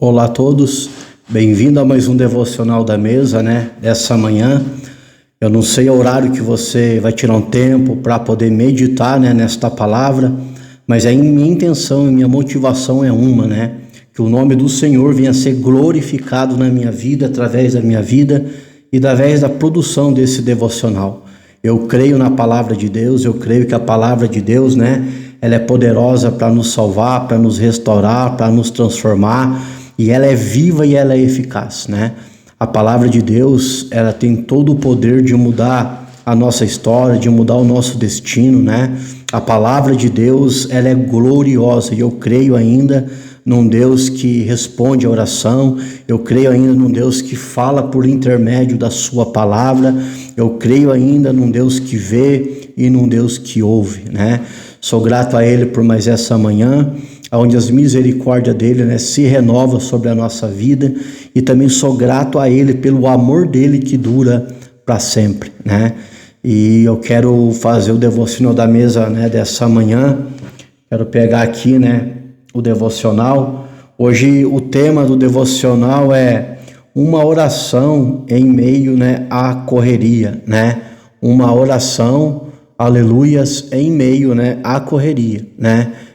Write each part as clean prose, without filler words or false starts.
Olá a todos, bem-vindo a mais um devocional da mesa, dessa manhã. Eu não sei o horário que você vai tirar um tempo para poder meditar, nesta palavra, mas a minha intenção e minha motivação é que o nome do Senhor venha a ser glorificado na minha vida, através da minha vida e através da produção desse devocional. Eu creio na palavra de Deus, eu creio que a palavra de Deus, ela é poderosa para nos salvar, para nos restaurar, para nos transformar, e ela é viva e ela é eficaz, A palavra de Deus, ela tem todo o poder de mudar a nossa história, de mudar o nosso destino, A palavra de Deus, ela é gloriosa e eu creio ainda num Deus que responde a oração, eu creio ainda num Deus que fala por intermédio da sua palavra, eu creio ainda num Deus que vê e num Deus que ouve, Sou grato a Ele por mais essa manhã, onde as misericórdias dele se renovam sobre a nossa vida, e também sou grato a Ele pelo amor dele que dura para sempre, E eu quero fazer o devocional da mesa, dessa manhã. Quero pegar aqui, o devocional. Hoje o tema do devocional é uma oração em meio, à correria, Uma oração, aleluias, em meio, à correria,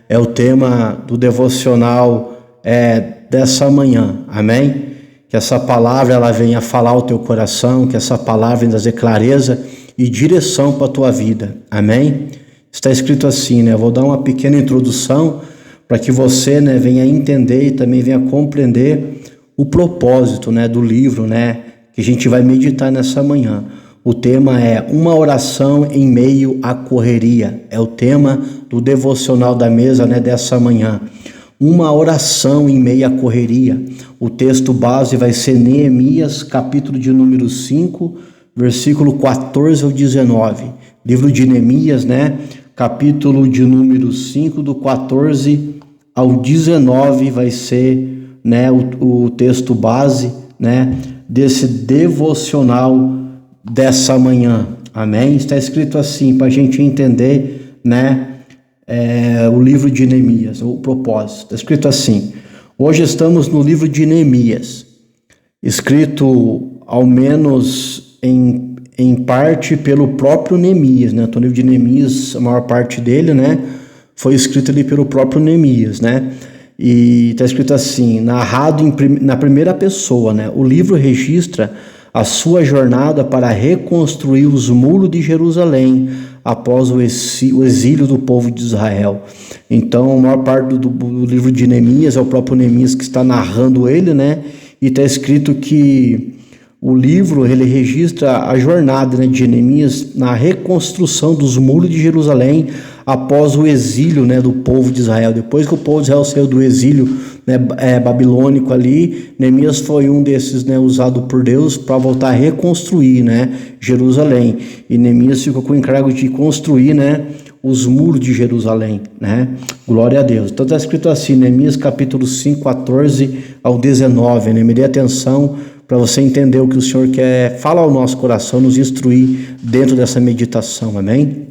É o tema do devocional dessa manhã, amém? Que essa palavra ela venha falar ao teu coração, que essa palavra venha trazer clareza e direção para a tua vida, amém? Está escrito assim, eu vou dar uma pequena introdução para que você, venha entender e também venha compreender o propósito, do livro, que a gente vai meditar nessa manhã. O tema é uma oração em meio à correria. É o tema do devocional da mesa, dessa manhã. Uma oração em meio à correria. O texto base vai ser Neemias, capítulo de número 5, versículo 14 ao 19. Livro de Neemias, capítulo de número 5, do 14 ao 19, vai ser, o texto base, desse devocional dessa manhã, amém? Está escrito assim, para a gente entender, o livro de Neemias, o propósito. Está escrito assim: hoje estamos no livro de Neemias, escrito ao menos em parte pelo próprio Neemias, Então, o livro de Neemias, a maior parte dele, foi escrito ali pelo próprio Neemias, E está escrito assim, narrado na primeira pessoa, O livro registra a sua jornada para reconstruir os muros de Jerusalém após o exílio do povo de Israel. Então, a maior parte do livro de Neemias é o próprio Neemias que está narrando ele, E está escrito que o livro ele registra a jornada de Neemias na reconstrução dos muros de Jerusalém após o exílio, do povo de Israel. Depois que o povo de Israel saiu do exílio, babilônico ali, Neemias foi um desses, usado por Deus para voltar a reconstruir, Jerusalém. E Neemias ficou com o encargo de construir, os muros de Jerusalém, Glória a Deus. Então está escrito assim, Neemias capítulo 5, 14 ao 19, Me dê atenção para você entender o que o Senhor quer falar ao nosso coração, nos instruir dentro dessa meditação, amém?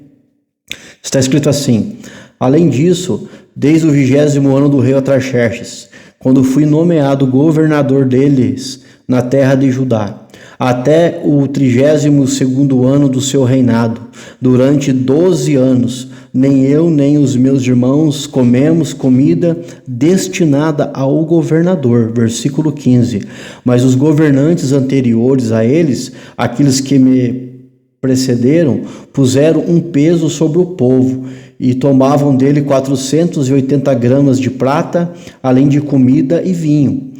Está escrito assim: além disso, desde o 20º ano do rei Artaxerxes, quando fui nomeado governador deles na terra de Judá, até o 32º ano do seu reinado, durante 12 anos, nem eu nem os meus irmãos comemos comida destinada ao governador. Versículo 15. Mas os governantes anteriores a eles, aqueles que me precederam, puseram um peso sobre o povo e tomavam dele 480 gramas de prata, além de comida e vinho.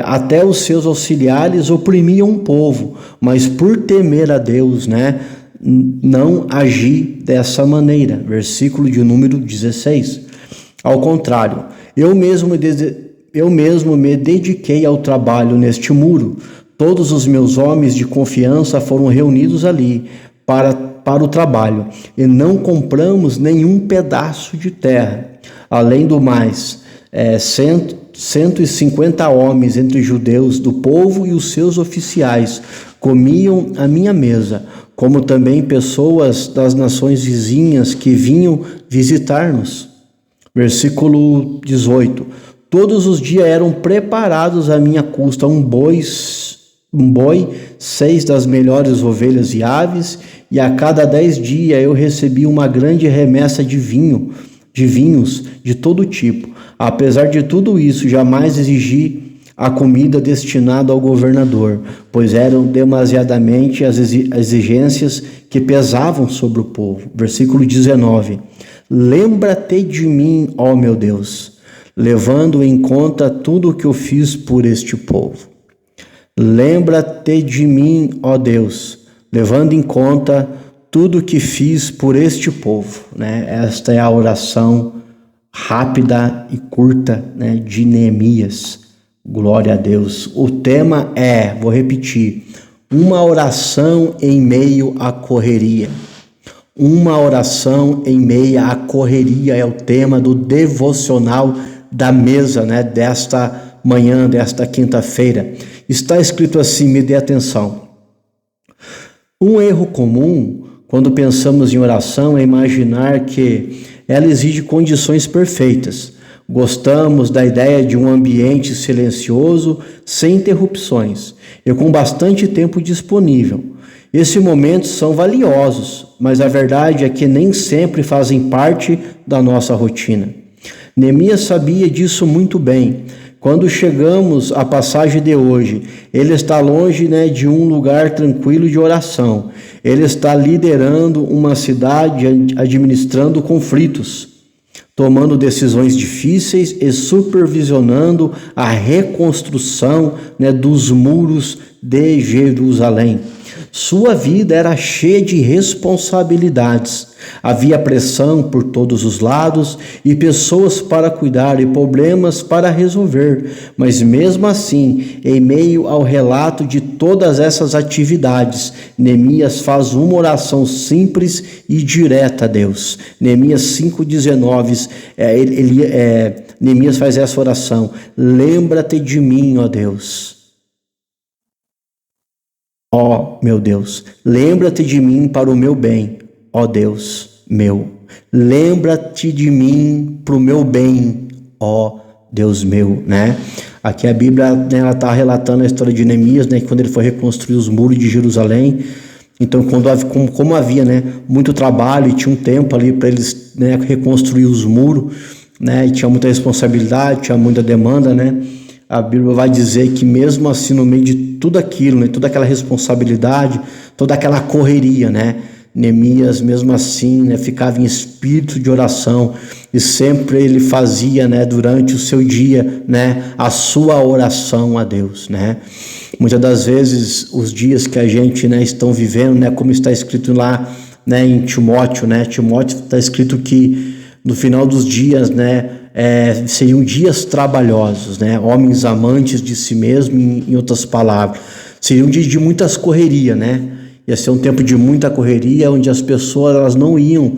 Até os seus auxiliares oprimiam o povo, mas por temer a Deus, não agi dessa maneira. Versículo de número 16. Ao contrário, eu mesmo me dediquei ao trabalho neste muro. Todos os meus homens de confiança foram reunidos ali para o trabalho, e não compramos nenhum pedaço de terra. Além do mais, 150 homens entre judeus do povo e os seus oficiais comiam à minha mesa, como também pessoas das nações vizinhas que vinham visitar-nos. Versículo 18. Todos os dias eram preparados à minha custa um boi, 6 das melhores ovelhas e aves, e a cada 10 dias eu recebia uma grande remessa de vinhos de todo tipo. Apesar de tudo isso, jamais exigi a comida destinada ao governador, pois eram demasiadamente as exigências que pesavam sobre o povo. Versículo 19. Lembra-te de mim, ó meu Deus, levando em conta tudo o que eu fiz por este povo. Lembra-te de mim, ó Deus, levando em conta tudo o que fiz por este povo. Esta é a oração rápida e curta, de Neemias. Glória a Deus. O tema é, vou repetir, uma oração em meio à correria. Uma oração em meio à correria é o tema do devocional da mesa, desta manhã, desta quinta-feira. Está escrito assim, me dê atenção. Um erro comum quando pensamos em oração é imaginar que ela exige condições perfeitas. Gostamos da ideia de um ambiente silencioso, sem interrupções e com bastante tempo disponível. Esses momentos são valiosos, mas a verdade é que nem sempre fazem parte da nossa rotina. Neemias sabia disso muito bem. Quando chegamos à passagem de hoje, ele está longe de um lugar tranquilo de oração. Ele está liderando uma cidade, administrando conflitos, tomando decisões difíceis e supervisionando a reconstrução dos muros de Jerusalém. Sua vida era cheia de responsabilidades. Havia pressão por todos os lados e pessoas para cuidar e problemas para resolver. Mas mesmo assim, em meio ao relato de todas essas atividades, Neemias faz uma oração simples e direta a Deus. Neemias 5,19, Neemias faz essa oração: lembra-te de mim, ó Deus. Ó meu Deus, lembra-te de mim para o meu bem, ó Deus meu. Lembra-te de mim para o meu bem, ó Deus meu, Aqui a Bíblia, ela está relatando a história de Neemias, quando ele foi reconstruir os muros de Jerusalém. Então, como havia, muito trabalho e tinha um tempo ali para eles, reconstruir os muros, e tinha muita responsabilidade, tinha muita demanda, A Bíblia vai dizer que mesmo assim, no meio de tudo aquilo, toda aquela responsabilidade, toda aquela correria, Neemias mesmo assim, ficava em espírito de oração e sempre ele fazia, durante o seu dia, a sua oração a Deus, Muitas das vezes os dias que a gente, estão vivendo, como está escrito lá, em Timóteo, Timóteo está escrito que no final dos dias, seriam dias trabalhosos, homens amantes de si mesmo, em outras palavras, seriam dias de muitas correrias, ia ser um tempo de muita correria, onde as pessoas elas não iam,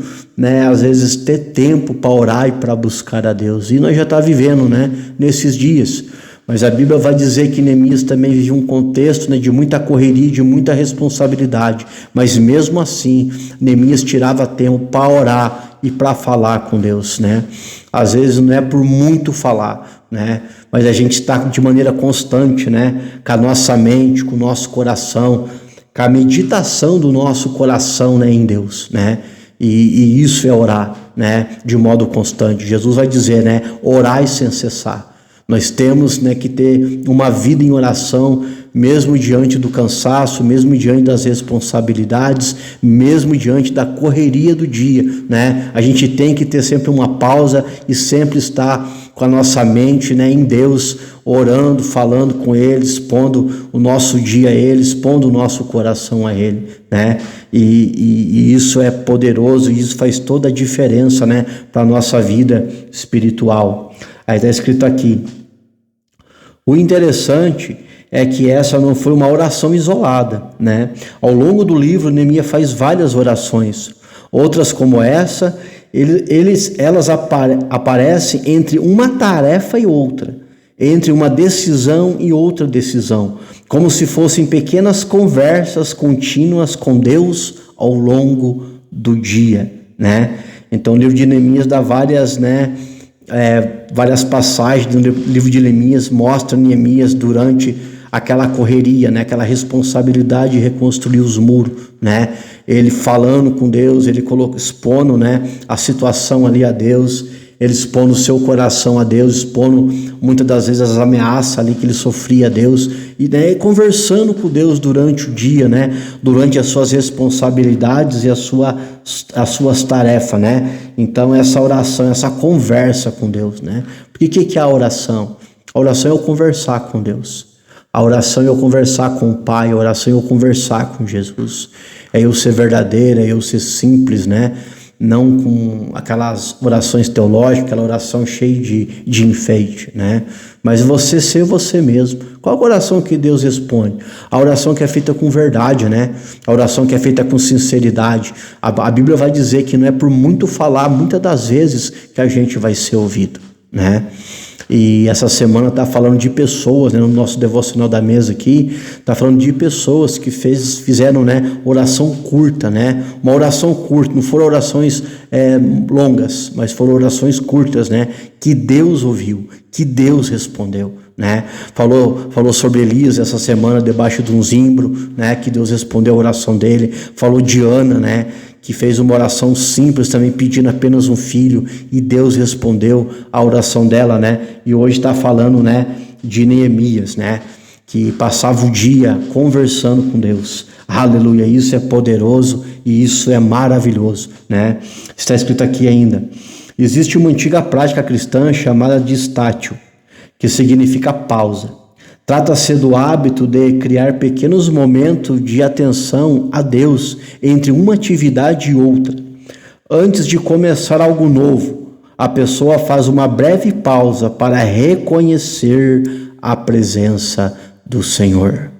às vezes ter tempo para orar e para buscar a Deus, e nós já está vivendo, nesses dias. Mas a Bíblia vai dizer que Neemias também vivia um contexto, de muita correria, de muita responsabilidade, mas mesmo assim, Neemias tirava tempo para orar e para falar com Deus, Às vezes não é por muito falar, mas a gente está de maneira constante, com a nossa mente, com o nosso coração, com a meditação do nosso coração, em Deus, E isso é orar, de modo constante. Jesus vai dizer, orai sem cessar. Nós temos, que ter uma vida em oração, mesmo diante do cansaço, mesmo diante das responsabilidades, mesmo diante da correria do dia, A gente tem que ter sempre uma pausa e sempre estar com a nossa mente, em Deus, orando, falando com Ele, expondo o nosso dia a Ele, expondo o nosso coração a Ele, E isso é poderoso, e isso faz toda a diferença, para a nossa vida espiritual. Aí está escrito aqui: o interessante é que essa não foi uma oração isolada, Ao longo do livro, Neemias faz várias orações. Outras como essa, elas aparecem entre uma tarefa e outra, entre uma decisão e outra decisão, como se fossem pequenas conversas contínuas com Deus ao longo do dia, Então o livro de Neemias dá várias, várias passagens do livro de Neemias mostram Neemias durante aquela correria, né, aquela responsabilidade de reconstruir os muros, né, ele falando com Deus, ele expondo, né, a situação ali a Deus, ele expondo o seu coração a Deus, expondo muitas das vezes as ameaças ali que ele sofria a Deus, e daí conversando com Deus durante o dia, né, durante as suas responsabilidades e as suas tarefas, né. Então essa oração, essa conversa com Deus, né. Porque o que é a oração? A oração é eu conversar com Deus. A oração é eu conversar com o Pai, a oração é eu conversar com Jesus. É eu ser verdadeiro, é eu ser simples, né? Não com aquelas orações teológicas, aquela oração cheia de enfeite, né? Mas você ser você mesmo. Qual a oração que Deus responde? A oração que é feita com verdade, né? A oração que é feita com sinceridade. A Bíblia vai dizer que não é por muito falar, muitas das vezes, que a gente vai ser ouvido, né? E essa semana está falando de pessoas, né, no nosso devocional da mesa aqui, está falando de pessoas que fizeram, né, oração curta, né, uma oração curta, não foram orações longas, mas foram orações curtas, né, que Deus ouviu, que Deus respondeu, né, falou sobre Elias essa semana debaixo de um zimbro, né, que Deus respondeu a oração dele, falou de Ana, né, que fez uma oração simples também, pedindo apenas um filho, e Deus respondeu a oração dela, né? E hoje está falando, né, de Neemias, né, que passava o dia conversando com Deus. Aleluia, isso é poderoso e isso é maravilhoso, né? Está escrito aqui ainda: existe uma antiga prática cristã chamada de estátil, que significa pausa. Trata-se do hábito de criar pequenos momentos de atenção a Deus entre uma atividade e outra. Antes de começar algo novo, a pessoa faz uma breve pausa para reconhecer a presença do Senhor.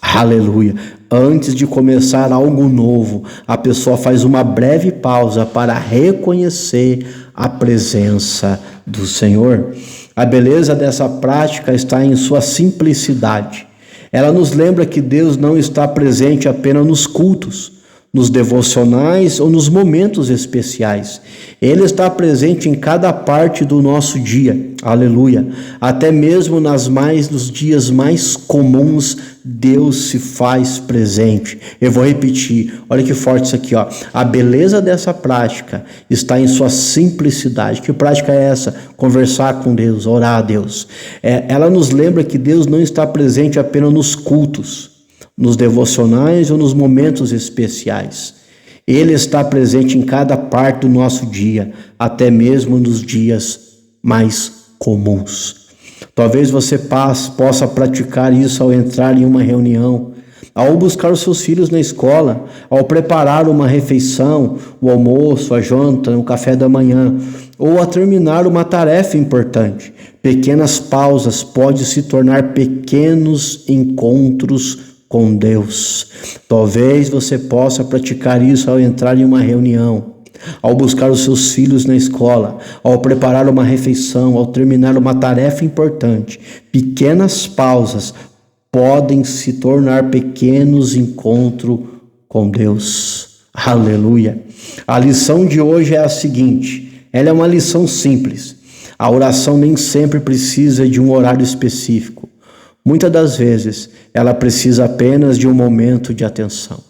Aleluia! Antes de começar algo novo, a pessoa faz uma breve pausa para reconhecer a presença do Senhor. A beleza dessa prática está em sua simplicidade. Ela nos lembra que Deus não está presente apenas nos cultos, nos devocionais ou nos momentos especiais. Ele está presente em cada parte do nosso dia. Aleluia. Até mesmo nos dias mais comuns, Deus se faz presente. Eu vou repetir. Olha que forte isso aqui, ó. A beleza dessa prática está em sua simplicidade. Que prática é essa? Conversar com Deus, orar a Deus. Ela nos lembra que Deus não está presente apenas nos cultos, nos devocionais ou nos momentos especiais. Ele está presente em cada parte do nosso dia, até mesmo nos dias mais comuns. Talvez você possa praticar isso ao entrar em uma reunião, ao buscar os seus filhos na escola, ao preparar uma refeição, o almoço, a janta, o café da manhã, ou a terminar uma tarefa importante. Pequenas pausas podem se tornar pequenos encontros com Deus. Talvez você possa praticar isso ao entrar em uma reunião, ao buscar os seus filhos na escola, ao preparar uma refeição, ao terminar uma tarefa importante. Pequenas pausas podem se tornar pequenos encontros com Deus. Aleluia! A lição de hoje é a seguinte, ela é uma lição simples. A oração nem sempre precisa de um horário específico. Muitas das vezes, ela precisa apenas de um momento de atenção.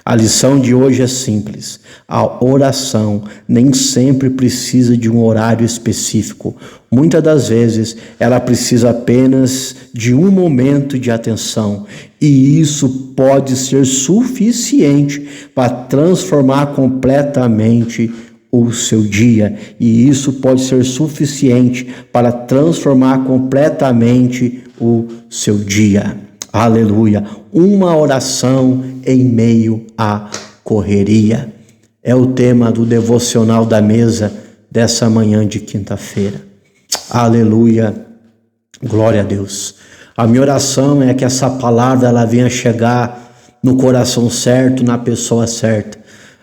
A lição de hoje é simples. A oração nem sempre precisa de um horário específico. Muitas das vezes, ela precisa apenas de um momento de atenção. E isso pode ser suficiente para transformar completamente o seu dia. E isso pode ser suficiente para transformar completamente o seu dia. Aleluia! Uma oração em meio à correria. É o tema do devocional da mesa dessa manhã de quinta-feira. Aleluia! Glória a Deus! A minha oração é que essa palavra ela venha chegar no coração certo, na pessoa certa.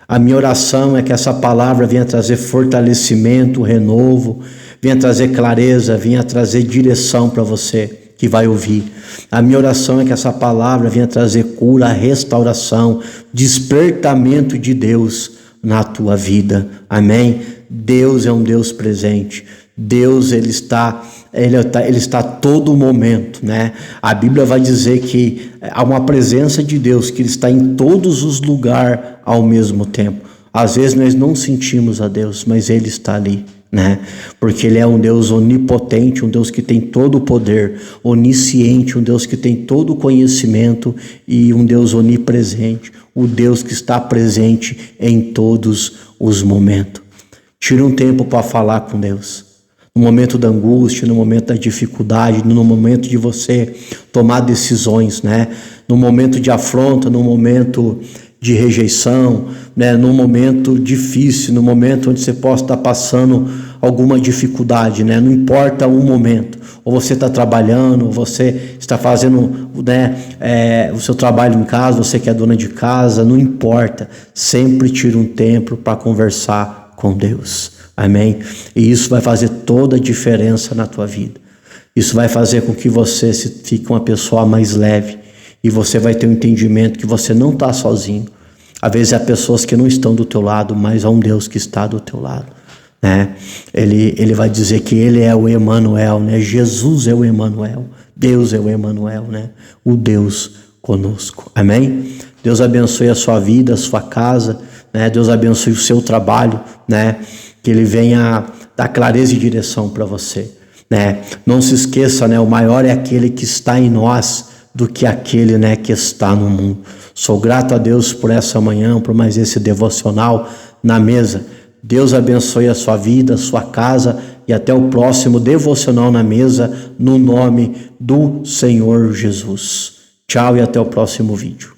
A minha oração é que essa palavra venha trazer fortalecimento, renovo, venha trazer clareza, venha trazer direção para você que vai ouvir. A minha oração é que essa palavra venha trazer cura, restauração, despertamento de Deus na tua vida. Amém? Deus é um Deus presente. Deus, ele está a todo momento, né? A Bíblia vai dizer que há uma presença de Deus, que ele está em todos os lugares ao mesmo tempo. Às vezes nós não sentimos a Deus, mas ele está ali, né? Porque ele é um Deus onipotente, um Deus que tem todo o poder, onisciente, um Deus que tem todo o conhecimento e um Deus onipresente, o Deus que está presente em todos os momentos. Tire um tempo para falar com Deus. No momento da angústia, no momento da dificuldade, no momento de você tomar decisões, né? No momento de afronta, no momento de rejeição, né? No momento difícil, no momento onde você possa estar passando alguma dificuldade, né? Não importa o momento, ou você está trabalhando, ou você está fazendo, né, o seu trabalho em casa, você que é dona de casa, não importa, sempre tire um tempo para conversar com Deus. Amém? E isso vai fazer toda a diferença na tua vida. Isso vai fazer com que você fique uma pessoa mais leve. E você vai ter um entendimento que você não está sozinho. Às vezes há pessoas que não estão do teu lado, mas há um Deus que está do teu lado, né? Ele vai dizer que ele é o Emanuel, né? Jesus é o Emanuel. Deus é o Emanuel, né? O Deus conosco. Amém? Deus abençoe a sua vida, a sua casa, né? Deus abençoe o seu trabalho, né? Que ele venha dar clareza e direção para você, né? Não se esqueça, né? O maior é aquele que está em nós do que aquele, né, que está no mundo. Sou grato a Deus por essa manhã, por mais esse devocional na mesa. Deus abençoe a sua vida, a sua casa e até o próximo devocional na mesa, no nome do Senhor Jesus. Tchau e até o próximo vídeo.